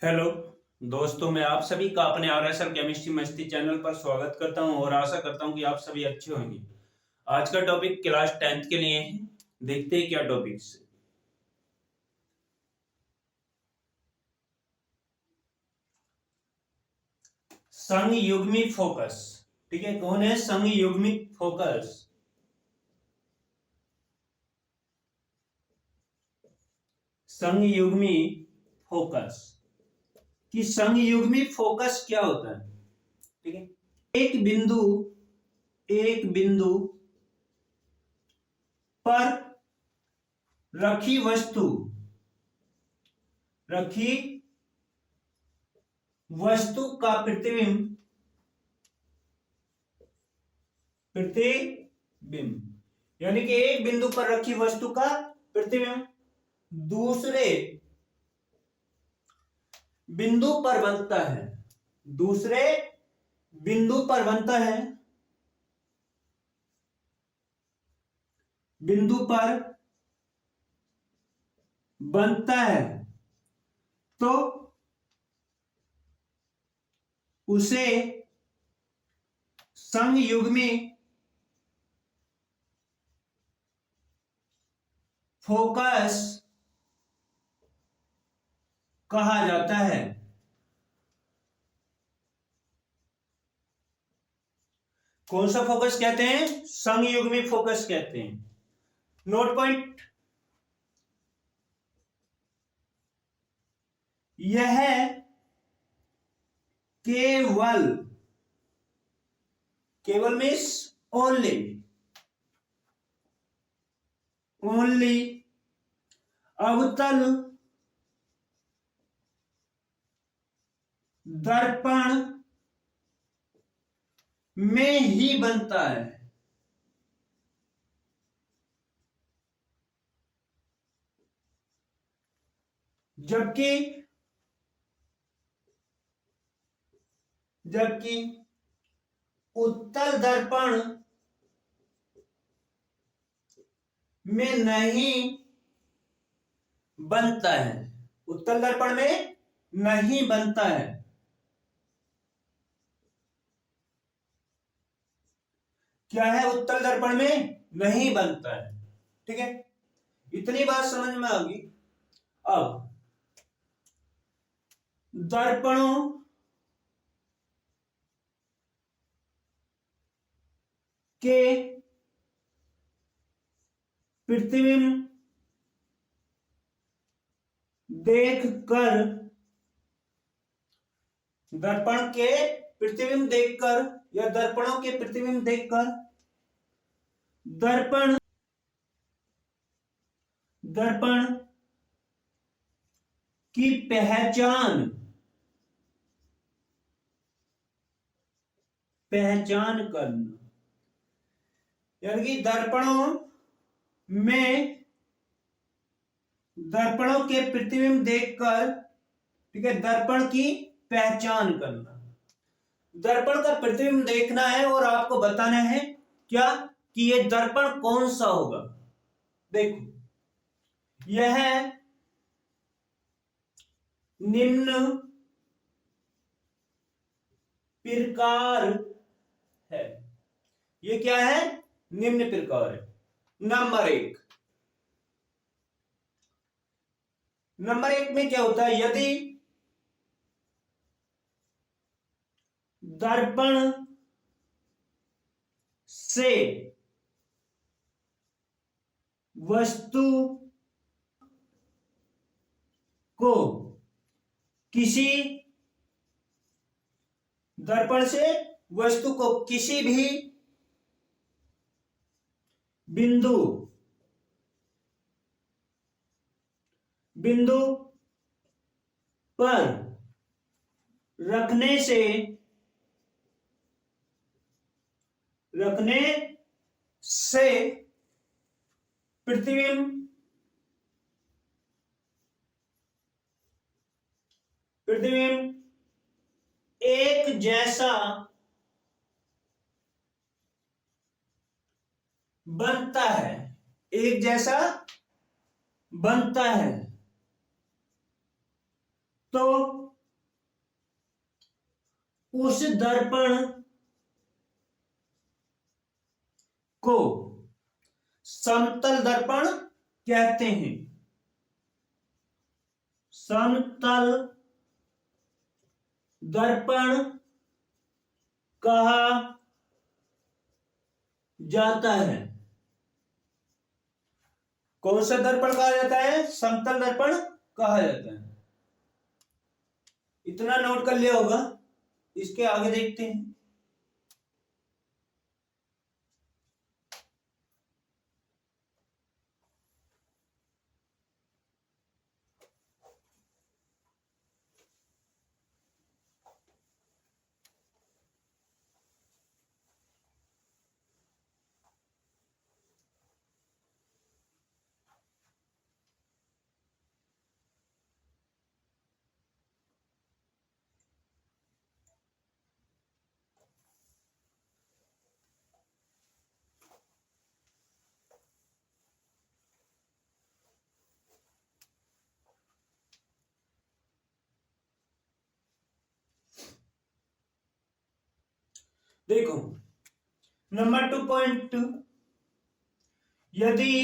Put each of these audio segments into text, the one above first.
Hello दोस्तों, मैं आप सभी का अपने आरएसएल केमिस्ट्री मस्ती चैनल पर स्वागत करता हूं और आशा करता हूं कि आप सभी अच्छे होंगे। आज का टॉपिक क्लास 10th के लिए है। देखते हैं क्या टॉपिक है। संयुग्मी फोकस। ठीक है, कौन है संयुग्मी फोकस? संयुग्मी फोकस कि संयुग्मी फोकस क्या होता है। ठीक है, एक बिंदु पर रखी वस्तु का प्रतिबिंब यानी कि एक बिंदु पर रखी वस्तु का प्रतिबिंब दूसरे बिंदु पर बनता है। दूसरे बिंदु पर बनता है। बिंदु पर बनता है तो उसे संयुग्मी फोकस कहा जाता है। कौन सा फोकस कहते हैं? संयुग्मी फोकस कहते हैं। नोट पॉइंट, यह केवल मीन्स ओनली अवतल दर्पण में ही बनता है। जबकि उत्तल दर्पण में नहीं बनता है। उत्तल दर्पण में नहीं बनता है। क्या है? उत्तल दर्पण में नहीं बनता है। ठीक है, इतनी बात समझ में आ गई। अब दर्पणों के प्रतिबिंब देखकर दर्पण के प्रतिबिंब देखकर या दर्पणों के प्रतिबिंब देखकर दर्पण की पहचान करना, यानी कि दर्पणों के प्रतिबिंब देखकर, ठीक है, दर्पण की पहचान करना। दर्पण का प्रतिबिंब देखना है और आपको बताना है क्या कि ये दर्पण कौन सा होगा। देखो, यह निम्न प्रकार है। ये क्या है? निम्न प्रकार है। नंबर एक में क्या होता है? यदि दर्पण से वस्तु को किसी भी बिंदु पर रखने से प्रतिबिंब एक जैसा बनता है। एक जैसा बनता है तो उस दर्पण को समतल दर्पण कहते हैं। समतल दर्पण कहा जाता है। कौन सा दर्पण कहा जाता है? समतल दर्पण कहा जाता है। इतना नोट कर लिया होगा। इसके आगे देखते हैं। देखो नंबर 2.2, यदि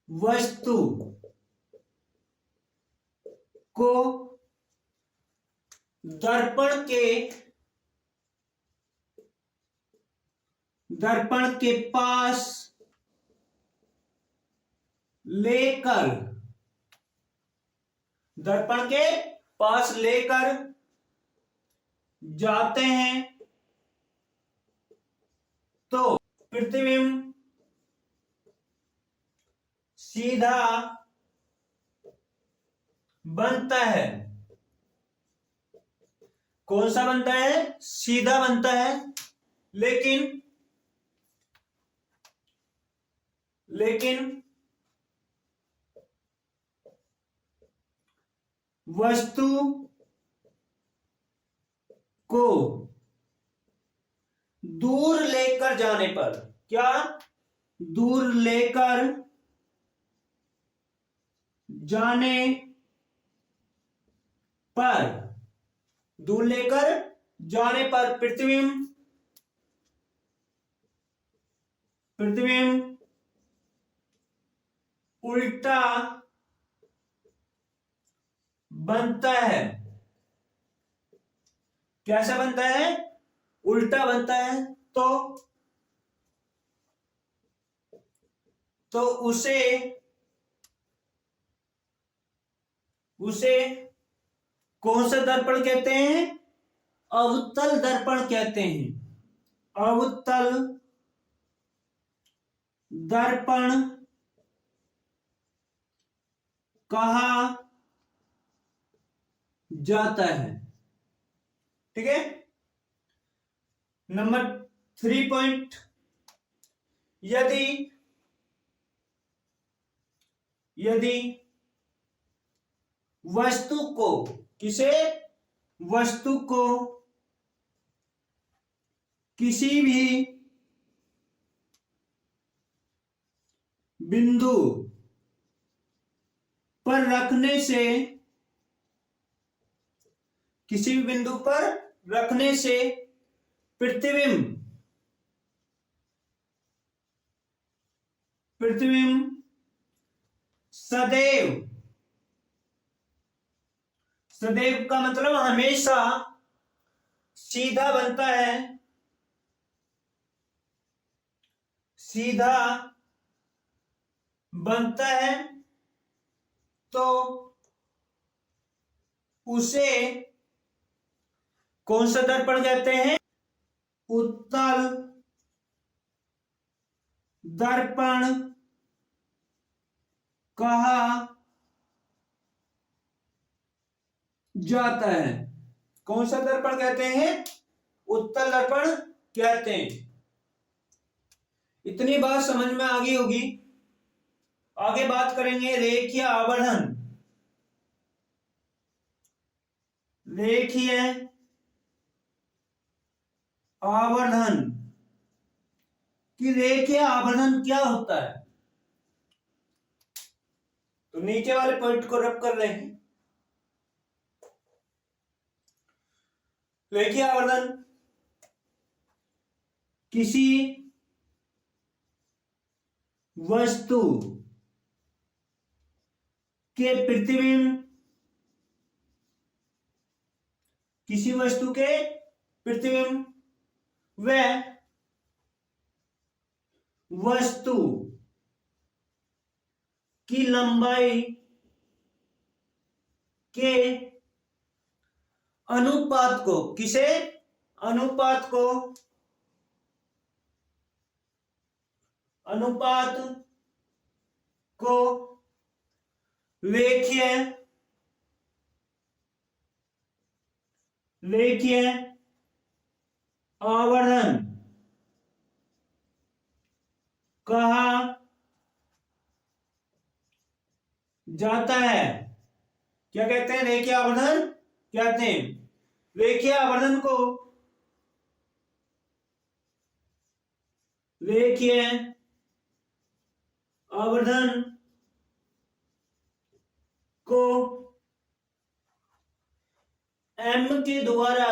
वस्तु को दर्पण के पास लेकर जाते हैं तो प्रतिबिंब सीधा बनता है। कौन सा बनता है? सीधा बनता है। लेकिन वस्तु को दूर लेकर जाने पर, क्या? दूर लेकर जाने पर प्रतिबिंब उल्टा बनता है। कैसा बनता है? उल्टा बनता है। तो उसे कौन सा दर्पण कहते हैं? अवतल दर्पण कहते हैं। अवतल दर्पण कहा जाता है। ठीक है। नंबर 3 यदि वस्तु को किसी भी बिंदु पर रखने से प्रतिबिंब सदैव का मतलब हमेशा सीधा बनता है। तो उसे कौन सा दर्पण कहते हैं? उत्तल दर्पण कहा जाता है। कौन सा दर्पण कहते हैं? उत्तल दर्पण कहते हैं। इतनी बात समझ में आ गई होगी। आगे बात करेंगे रेखीय आवर्धन। रेखीय आवर्धन कि रेखीय आवर्धन क्या होता है? तो नीचे वाले पॉइंट को रब कर रहे हैं। रेखीय आवर्धन किसी वस्तु के प्रतिबिंब, किसी वस्तु के प्रतिबिंब व वस्तु की लंबाई के अनुपात को, किसे अनुपात को रेखीय आवर्धन कहा जाता है। क्या कहते हैं? रेखीय आवर्धन कहते हैं। रेखीय आवर्धन को रेखीय आवर्धन को m के द्वारा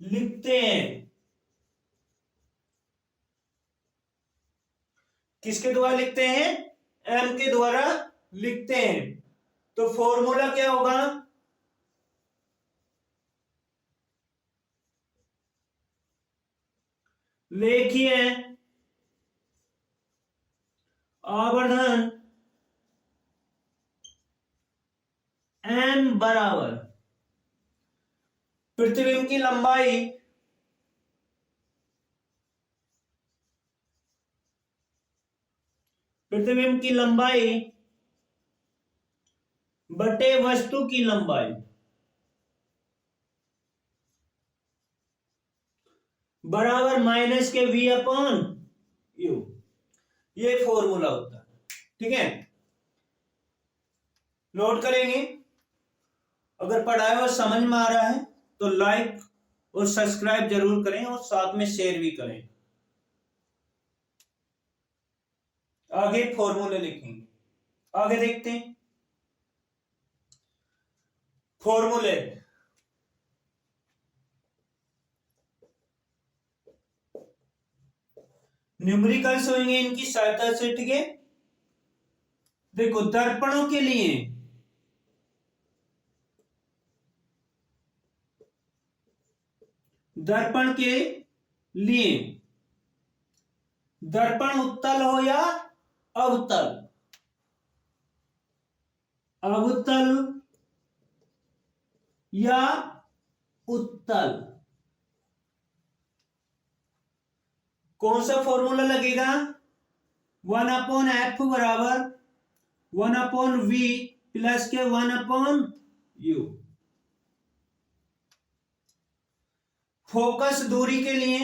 लिखते हैं। किसके द्वारा लिखते हैं? m के द्वारा लिखते हैं। तो फॉर्मूला क्या होगा? रेखीय आवर्धन m बराबर प्रतिबिंब की लंबाई बटे वस्तु की लंबाई बराबर माइनस के v अपॉन u। ये फॉर्मूला होता है। ठीक है, नोट करेंगे। अगर पढ़ाया हुआ समझ में आ रहा है तो लाइक और सब्सक्राइब जरूर करें और साथ में शेयर भी करें। आगे फॉर्मूले लिखेंगे। आगे देखते हैं फॉर्मूले। न्यूमेरिकल्स होंगे इनकी सहायता से। ठीक है, देखो दर्पणों के लिए दर्पण उत्तल हो या अवतल, या उत्तल, कौन सा फॉर्मूला लगेगा? 1/f बराबर 1/v प्लस के 1/u। फोकस दूरी के लिए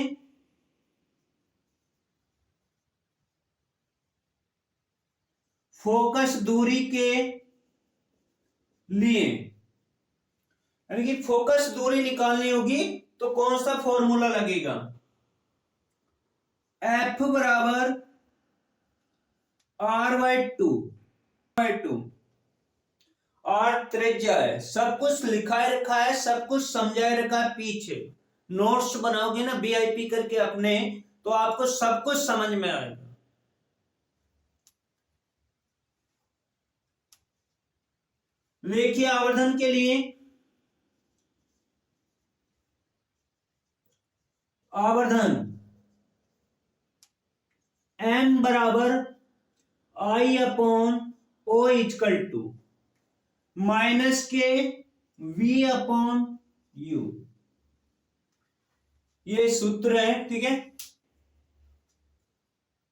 यानी कि फोकस दूरी निकालनी होगी तो कौन सा फॉर्मूला लगेगा? F बराबर R/2 R त्रिज्या है। सब कुछ लिखा रखा है, सब कुछ समझाए रखा है। पीछे नोट्स बनाओगे ना VIP करके अपने, तो आपको सब कुछ समझ में आएगा। रेखीय आवर्धन के लिए आवर्धन m बराबर I/O इक्वल टू माइनस के v/u। ये सूत्र है। ठीक है,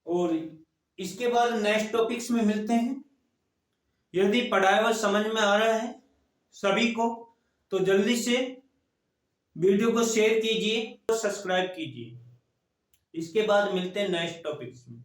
और इसके बाद नेक्स्ट टॉपिक्स में मिलते हैं। यदि पढ़ाया हुआ समझ में आ रहा है सभी को तो जल्दी से वीडियो को शेयर कीजिए और सब्सक्राइब कीजिए। इसके बाद मिलते हैं नेक्स्ट टॉपिक्स में।